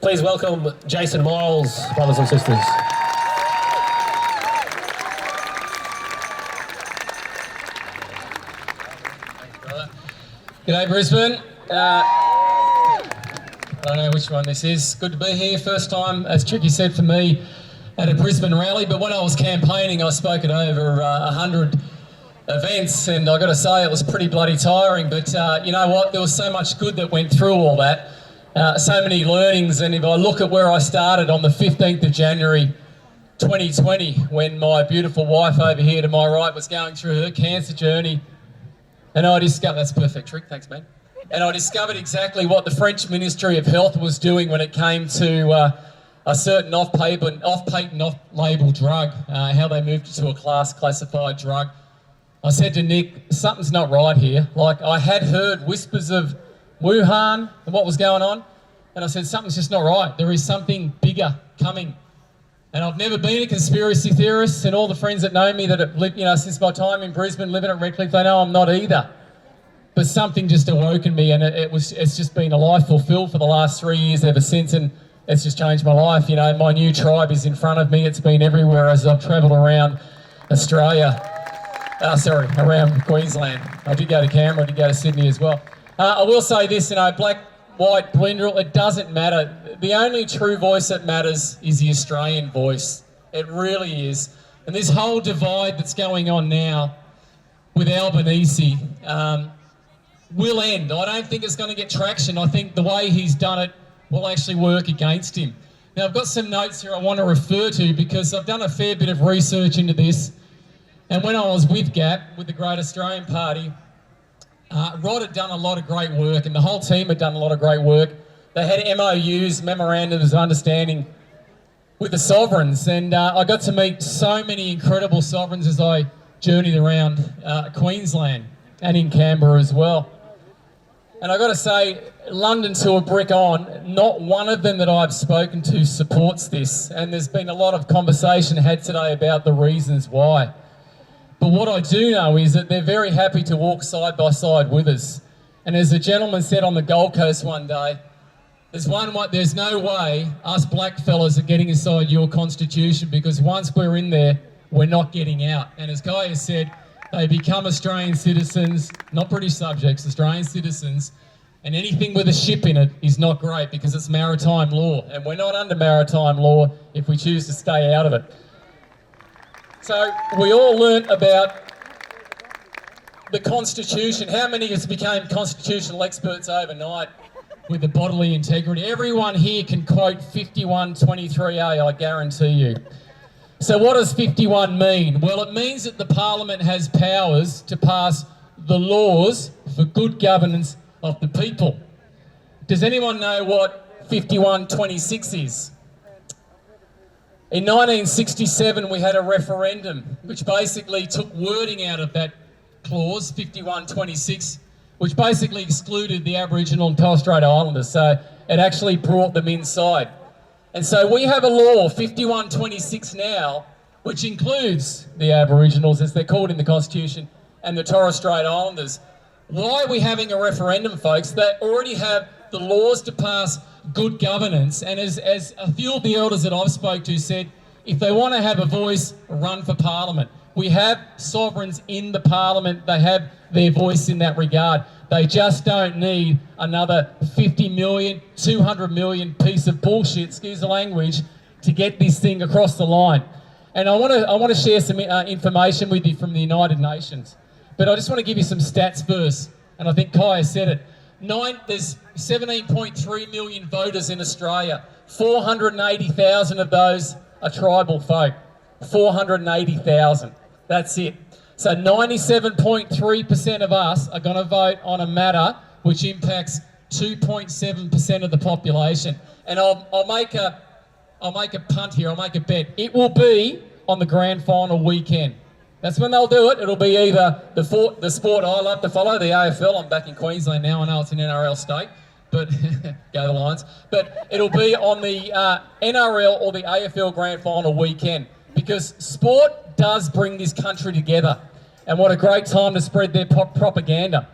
Please welcome Jason Miles, brothers and sisters. G'day Brisbane. I don't know which one this is. Good to be here. First time, as Tricky said, for me at a Brisbane rally. But when I was campaigning, I spoke at over 100 events, and I got to say it was pretty bloody tiring. But you know what? There was so much good that went through all that. So many learnings. And if I look at where I started on the 15th of January 2020, when my beautiful wife over here to my right was going through her cancer journey, and I discovered, that's perfect, Trick, thanks man. And I discovered exactly what the French Ministry of Health was doing when it came to a certain off-patent, off-label drug, how they moved it to a classified drug. I said to Nick, something's not right here. Like, I had heard whispers of Wuhan and what was going on, and I said, something's just not right. There is something bigger coming. And I've never been a conspiracy theorist, and all the friends that know me that have lived, since my time in Brisbane, living at Redcliffe, they know I'm not either. But something just awoke in me, and it's just been a life fulfilled for the last 3 years ever since, and it's just changed my life. You know, my new tribe is in front of me. It's been everywhere as I've travelled around Australia. Around Queensland. I did go to Canberra, I did go to Sydney as well. I will say this, black, white, blue, it doesn't matter. The only true voice that matters is the Australian voice. It really is. And this whole divide that's going on now with Albanese will end. I don't think it's going to get traction. I think the way he's done it will actually work against him. Now, I've got some notes here I want to refer to because I've done a fair bit of research into this. And when I was with GAP, with the Great Australian Party, Rod had done a lot of great work, and the whole team had done a lot of great work. They had MOUs, memorandums of understanding, with the sovereigns, and I got to meet so many incredible sovereigns as I journeyed around Queensland and in Canberra as well. And I got to say, London to a brick on, not one of them that I've spoken to supports this, and there's been a lot of conversation had today about the reasons why. But what I do know is that they're very happy to walk side by side with us. And as a gentleman said on the Gold Coast one day, there's no way us black fellas are getting inside your constitution, because once we're in there, we're not getting out. And as Guy has said, they become Australian citizens, not British subjects, Australian citizens, and anything with a ship in it is not great because it's maritime law. And we're not under maritime law if we choose to stay out of it. So we all learnt about the Constitution. How many of us became constitutional experts overnight with the bodily integrity? Everyone here can quote 5123A, I guarantee you. So what does 51 mean? Well, it means that the Parliament has powers to pass the laws for good governance of the people. Does anyone know what 5126 is? In 1967, we had a referendum which basically took wording out of that clause, 5126, which basically excluded the Aboriginal and Torres Strait Islanders. So it actually brought them inside. And so we have a law, 5126 now, which includes the Aboriginals, as they're called in the Constitution, and the Torres Strait Islanders. Why are we having a referendum, folks? They already have the laws to pass good governance, and as a few of the elders that I've spoke to said, if they want to have a voice, run for Parliament. We have sovereigns in the Parliament, they have their voice in that regard. They just don't need another 50 million, 200 million piece of bullshit, excuse the language, to get this thing across the line. And I want to share some information with you from the United Nations. But I just want to give you some stats first, and I think Kai has said it. There's 17.3 million voters in Australia. 480,000 of those are tribal folk. 480,000. That's it. So 97.3% of us are going to vote on a matter which impacts 2.7% of the population. And I'll make a punt here. I'll make a bet. It will be on the grand final weekend. That's when they'll do it. It'll be either the sport I love to follow, the AFL. I'm back in Queensland now. I know it's an NRL state, but go the Lions. But it'll be on the NRL or the AFL grand final weekend, because sport does bring this country together. And what a great time to spread their propaganda.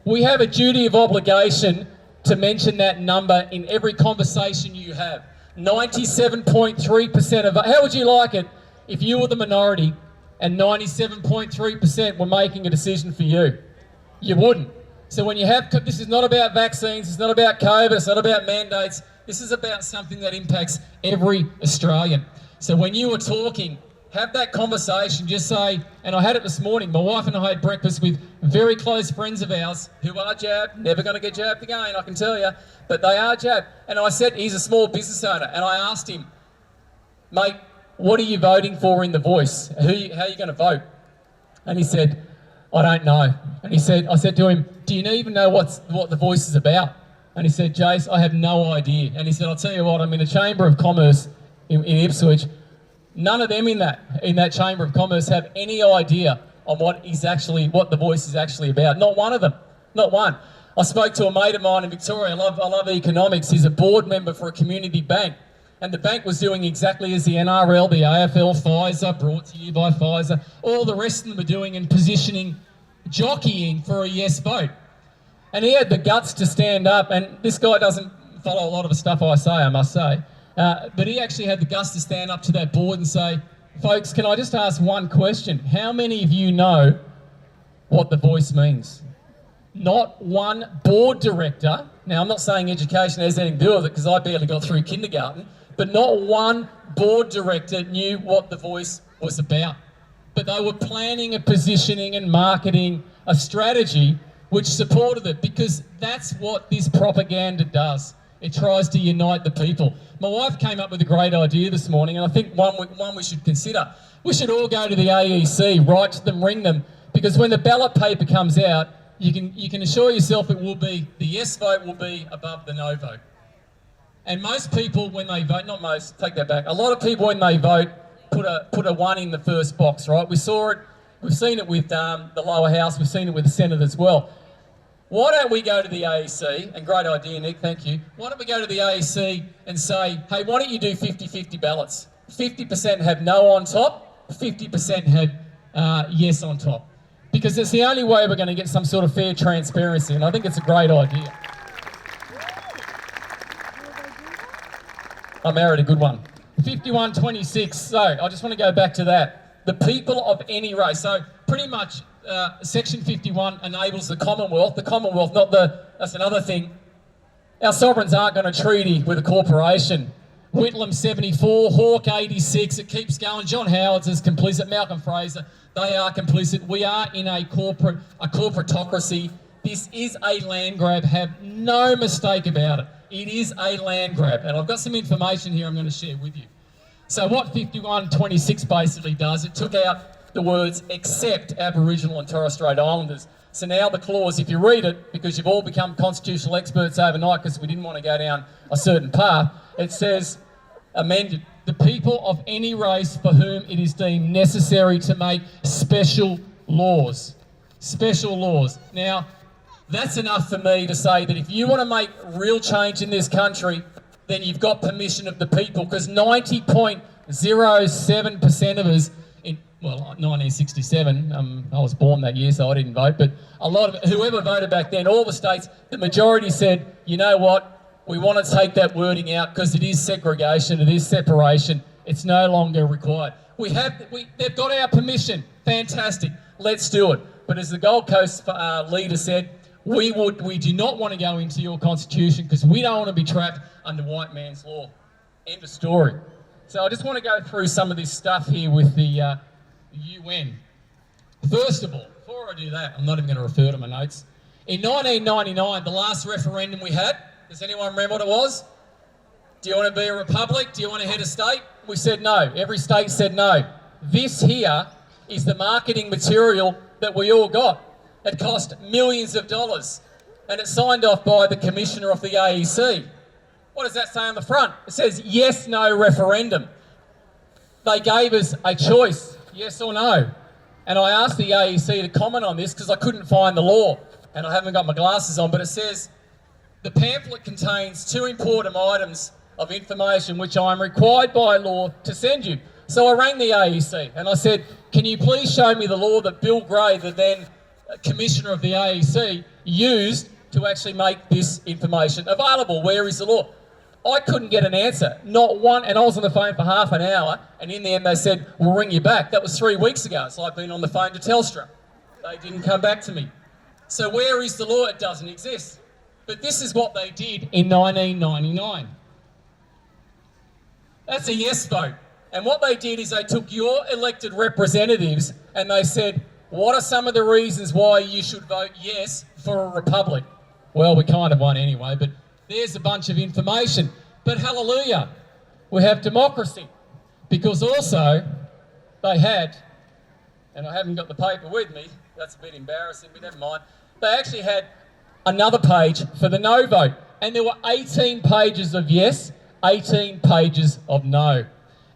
We have a duty of obligation to mention that number in every conversation you have. 97.3% of... How would you like it if you were the minority and 97.3% were making a decision for you? You wouldn't. So when you have... This is not about vaccines, it's not about COVID, it's not about mandates. This is about something that impacts every Australian. So when you were talking, have that conversation, just say, and I had it this morning, my wife and I had breakfast with very close friends of ours who are jabbed, never going to get jabbed again, I can tell you, but they are jabbed. And I said, he's a small business owner, and I asked him, mate, what are you voting for in The Voice? How are you going to vote? And he said, I don't know. And I said to him, do you even know what The Voice is about? And he said, Jace, I have no idea. And he said, I'll tell you what, I'm in a Chamber of Commerce in Ipswich. None of them in that Chamber of Commerce have any idea on what The Voice is actually about. Not one of them. Not one. I spoke to a mate of mine in Victoria. I love economics. He's a board member for a community bank. And the bank was doing exactly as the NRL, the AFL, Pfizer, brought to you by Pfizer, all the rest of them are doing, and positioning, jockeying for a yes vote. And he had the guts to stand up, and this guy doesn't follow a lot of the stuff I say, I must say, but he actually had the guts to stand up to that board and say, folks, can I just ask one question? How many of you know what The Voice means? Not one board director, now I'm not saying education has anything to do with it because I barely got through kindergarten, but not one board director knew what The Voice was about. But they were planning a positioning and marketing a strategy which supported it, because that's what this propaganda does. It tries to unite the people. My wife came up with a great idea this morning, and I think one we should consider. We should all go to the AEC, write to them, ring them, because when the ballot paper comes out, you can assure yourself it will be, the yes vote will be above the no vote. And most people, when they vote, not most, take that back, a lot of people when they vote put a 1 in the first box, right? We saw it, we've seen it with the lower house, we've seen it with the Senate as well. Why don't we go to the AEC, and great idea, Nick, thank you. Why don't we go to the AEC and say, hey, why don't you do 50-50 ballots? 50% have no on top, 50% have yes on top. Because it's the only way we're going to get some sort of fair transparency, and I think it's a great idea. I married a good one. 51-26, so I just want to go back to that. The people of any race, so pretty much Section 51 enables the Commonwealth, that's another thing. Our sovereigns aren't going to treaty with a corporation. Whitlam 74, Hawke 86, it keeps going. John Howard's is complicit, Malcolm Fraser, they are complicit. We are in a corporatocracy. This is a land grab, have no mistake about it. It is a land grab, and I've got some information here I'm going to share with you. So what 51-26 basically does, it took out the words except Aboriginal and Torres Strait Islanders. So now the clause, if you read it, because you've all become constitutional experts overnight because we didn't want to go down a certain path, it says, amended, the people of any race for whom it is deemed necessary to make special laws. Special laws. Now, that's enough for me to say that if you want to make real change in this country, then you've got permission of the people, because 90.07% of us, in 1967, I was born that year, so I didn't vote, but a lot of whoever voted back then, all the states, the majority said, you know what, we want to take that wording out because it is segregation, it is separation, it's no longer required. They've got our permission, fantastic, let's do it. But as the Gold Coast leader said, we do not want to go into your constitution because we don't want to be trapped under white man's law. End of story. So I just want to go through some of this stuff here with the UN. First of all, before I do that, I'm not even going to refer to my notes. In 1999, the last referendum we had, does anyone remember what it was? Do you want to be a republic? Do you want a head of state? We said no. Every state said no. This here is the marketing material that we all got. It cost millions of dollars, and it's signed off by the commissioner of the AEC. What does that say on the front? It says yes, no referendum. They gave us a choice, yes or no. And I asked the AEC to comment on this because I couldn't find the law, and I haven't got my glasses on, but it says the pamphlet contains 2 important items of information which I am required by law to send you. So I rang the AEC and I said, can you please show me the law that Bill Gray, the then Commissioner of the AEC, used to actually make this information available? Where is the law? I couldn't get an answer, not one, and I was on the phone for half an hour, and in the end they said, we'll ring you back. That was 3 weeks ago. It's like being on the phone to Telstra. They didn't come back to me. So where is the law? It doesn't exist. But this is what they did in 1999. That's a yes vote. And what they did is they took your elected representatives and they said, what are some of the reasons why you should vote yes for a republic? Well, we kind of won anyway, but there's a bunch of information. But hallelujah, we have democracy. Because also they had, and I haven't got the paper with me, that's a bit embarrassing, but never mind. They actually had another page for the no vote. And there were 18 pages of yes, 18 pages of no.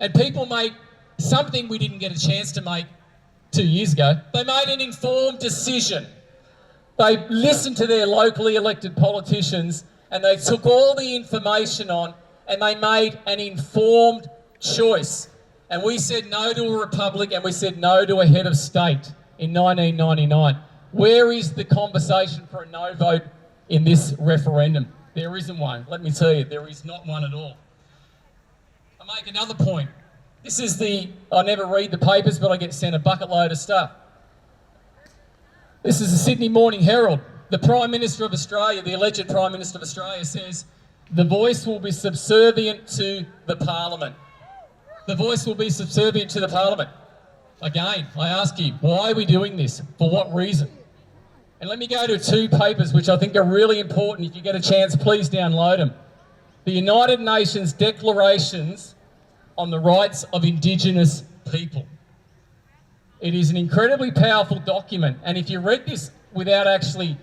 And people made something we didn't get a chance to make 2 years ago. They made an informed decision. They listened to their locally elected politicians and they took all the information on and they made an informed choice. And we said no to a republic and we said no to a head of state in 1999. Where is the conversation for a no vote in this referendum? There isn't one. Let me tell you, there is not one at all. I make another point. This is I never read the papers, but I get sent a bucket load of stuff. This is the Sydney Morning Herald. The Prime Minister of Australia, the alleged Prime Minister of Australia, says the voice will be subservient to the Parliament. The voice will be subservient to the Parliament. Again, I ask you, why are we doing this? For what reason? And let me go to 2 papers which I think are really important. If you get a chance, please download them. The United Nations Declarations on the Rights of Indigenous People. It is an incredibly powerful document, and if you read this without actually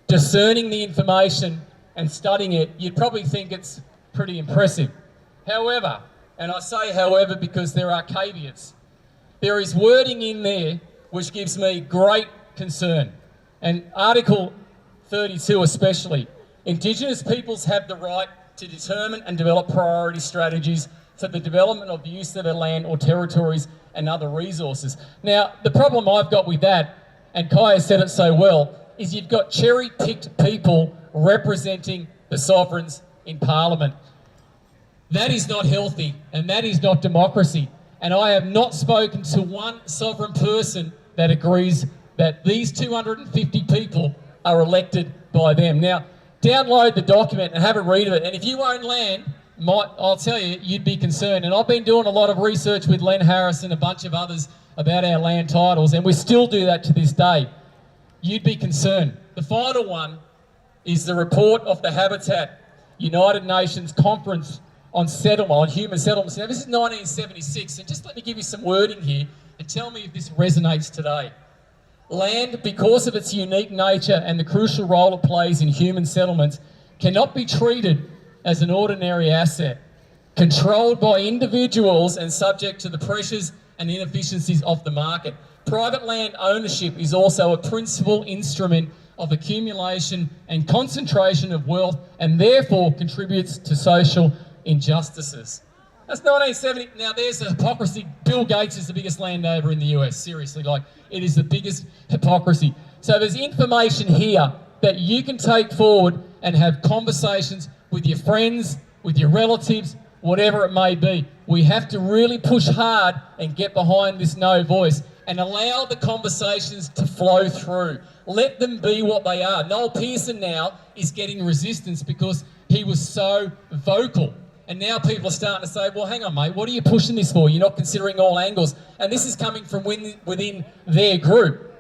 discerning the information and studying it, you'd probably think it's pretty impressive. However, and I say however because there are caveats, there is wording in there which gives me great concern. And Article 32 especially, Indigenous peoples have the right to determine and develop priority strategies for the development of use of their land or territories and other resources. Now, the problem I've got with that, and Kai has said it so well, is you've got cherry-picked people representing the sovereigns in Parliament. That is not healthy, and that is not democracy. And I have not spoken to one sovereign person that agrees that these 250 people are elected by them. Now, download the document and have a read of it. And if you own land, I'll tell you, you'd be concerned. And I've been doing a lot of research with Len Harris and a bunch of others about our land titles, and we still do that to this day. You'd be concerned. The final one is the report of the Habitat United Nations Conference on Settlement, on Human Settlements. Now, this is 1976, and just let me give you some wording here and tell me if this resonates today. Land, because of its unique nature and the crucial role it plays in human settlements, cannot be treated as an ordinary asset, controlled by individuals and subject to the pressures and inefficiencies of the market. Private land ownership is also a principal instrument of accumulation and concentration of wealth and therefore contributes to social injustices. That's 1970. Now there's a hypocrisy. Bill Gates is the biggest landowner in the US, seriously, like it is the biggest hypocrisy. So there's information here that you can take forward and have conversations with your friends, with your relatives, whatever it may be. We have to really push hard and get behind this no voice and allow the conversations to flow through. Let them be what they are. Noel Pearson now is getting resistance because he was so vocal. And now people are starting to say, well, hang on, mate, what are you pushing this for? You're not considering all angles. And this is coming from within their group.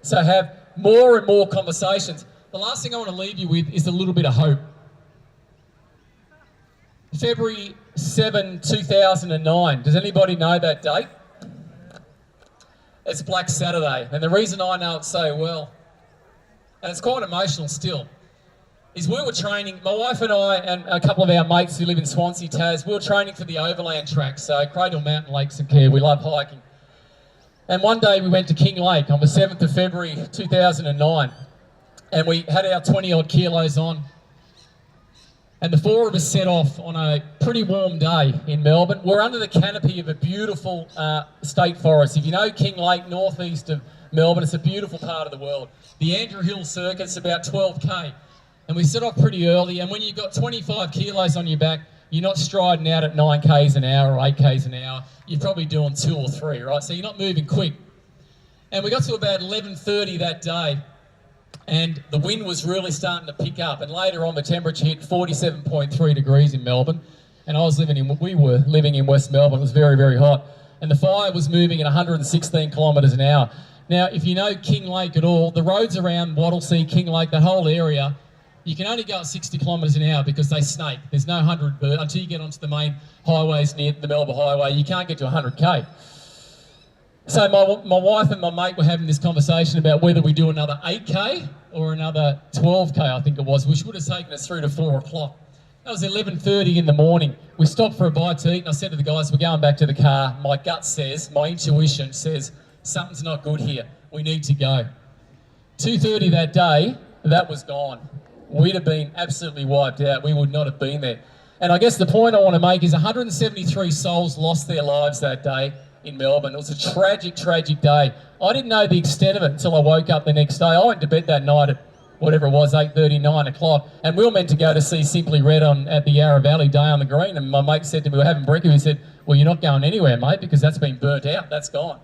So have more and more conversations. The last thing I want to leave you with is a little bit of hope. February 7, 2009. Does anybody know that date? It's Black Saturday. And the reason I know it so well, and it's quite emotional still, is we were training, my wife and I and a couple of our mates who live in Swansea, Tas, we were training for the overland track, so Cradle Mountain Lakes and Care, we love hiking. And one day we went to King Lake on the 7th of February 2009, and we had our 20 odd kilos on, and the 4 of us set off on a pretty warm day in Melbourne. We're under the canopy of a beautiful state forest. If you know King Lake, northeast of Melbourne, it's a beautiful part of the world. The Andrew Hill Circuit's about 12k. And we set off pretty early, and when you've got 25 kilos on your back, you're not striding out at 9 k's an hour or 8 k's an hour. You're probably doing 2 or 3, right? So you're not moving quick. And we got to about 11:30 that day, and the wind was really starting to pick up. And later on, the temperature hit 47.3 degrees in Melbourne. And we were living in West Melbourne. It was very, very hot. And the fire was moving at 116 kilometres an hour. Now, if you know King Lake at all, the roads around Wattlesea, King Lake, that whole area, you can only go at 60 kilometres an hour because they snake. There's no 100 bird until you get onto the main highways near the Melbourne Highway. You can't get to 100k. So my wife and my mate were having this conversation about whether we do another 8k or another 12k, I think it was, which would have taken us through to 4 o'clock. That was 11:30 in the morning. We stopped for a bite to eat, and I said to the guys, we're going back to the car. My gut says, my intuition says, something's not good here. We need to go. 2:30 that day, that was gone. We'd have been absolutely wiped out. We would not have been there. And I guess the point I want to make is 173 souls lost their lives that day in Melbourne. It was a tragic, tragic day. I didn't know the extent of it until I woke up the next day. I went to bed that night at whatever it was, 8:30, 9 o'clock, and we were meant to go to see Simply Red at the Yarra Valley Day on the Green, and my mate said to me, we're having breakfast, he said, well, you're not going anywhere, mate, because that's been burnt out, that's gone.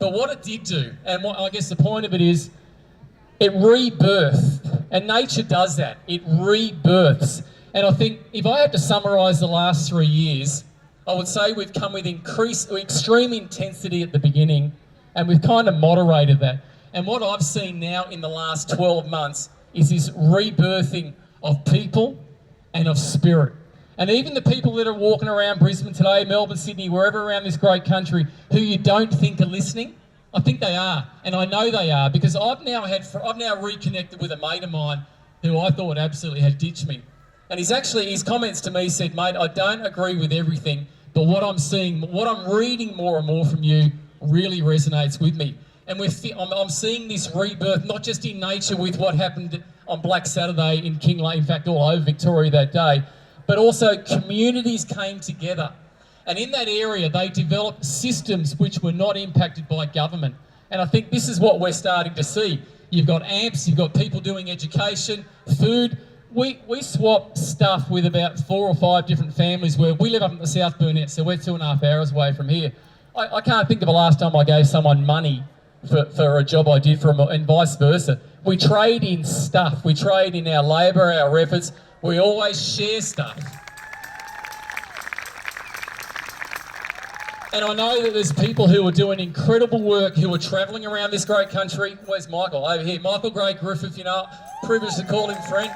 But what it did do, and what I guess the point of it is, it rebirthed, and nature does that, it rebirths. And I think if I had to summarise the last 3 years, I would say we've come with extreme intensity at the beginning, and we've kind of moderated that. And what I've seen now in the last 12 months is this rebirthing of people and of spirit. And even the people that are walking around Brisbane today, Melbourne, Sydney, wherever around this great country, who you don't think are listening, I think they are. And I know they are, because I've now reconnected with a mate of mine who I thought absolutely had ditched me. And his comments to me said, mate, I don't agree with everything, but what I'm seeing, what I'm reading more and more from you really resonates with me. And I'm seeing this rebirth, not just in nature with what happened on Black Saturday in King Lake, in fact, all over Victoria that day, but also communities came together. And in that area, they developed systems which were not impacted by government. And I think this is what we're starting to see. You've got AMPs, you've got people doing education, food. We swap stuff with about 4 or 5 different families where we live up in the South Burnett, so we're 2.5 hours away from here. I can't think of the last time I gave someone money for a job I did for them, and vice versa. We trade in stuff. We trade in our labour, our efforts. We always share stuff. And I know that there's people who are doing incredible work, who are travelling around this great country. Where's Michael? Over here. Michael Gray Griffith, you know, privileged to call him friend.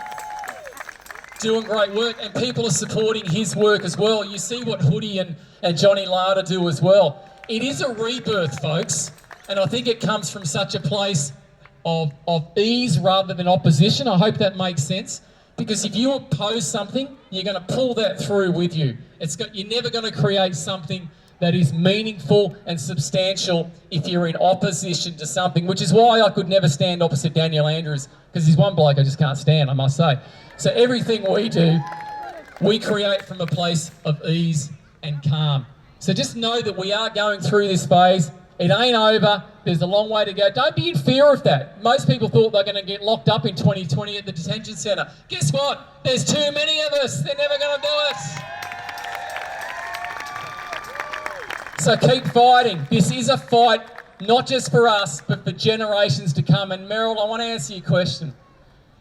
Doing great work, and people are supporting his work as well. You see what Hoodie and Johnny Larder do as well. It is a rebirth, folks. And I think it comes from such a place of ease rather than opposition. I hope that makes sense. Because if you oppose something, you're going to pull that through with you. You're never going to create something that is meaningful and substantial if you're in opposition to something, which is why I could never stand opposite Daniel Andrews, because he's one bloke I just can't stand, I must say. So everything we do, we create from a place of ease and calm. So just know that we are going through this phase. It ain't over. There's a long way to go. Don't be in fear of that. Most people thought they're going to get locked up in 2020 at the detention centre. Guess what? There's too many of us. They're never going to do it. So keep fighting. This is a fight, not just for us, but for generations to come. And Meryl, I want to answer your question.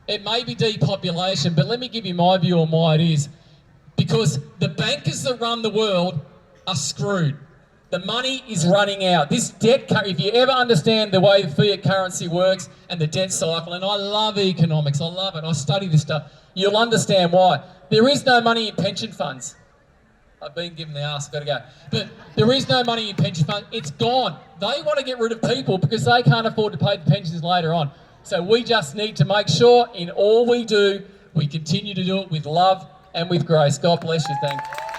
It may be depopulation, but let me give you my view on why it is. Because the bankers that run the world are screwed. The money is running out. This debt, if you ever understand the way the fiat currency works and the debt cycle, and I love economics, I love it, I study this stuff, you'll understand why. There is no money in pension funds. I've been given the arse, I've got to go. But there is no money in pension funds, it's gone. They want to get rid of people because they can't afford to pay the pensions later on. So we just need to make sure in all we do, we continue to do it with love and with grace. God bless you, thank you.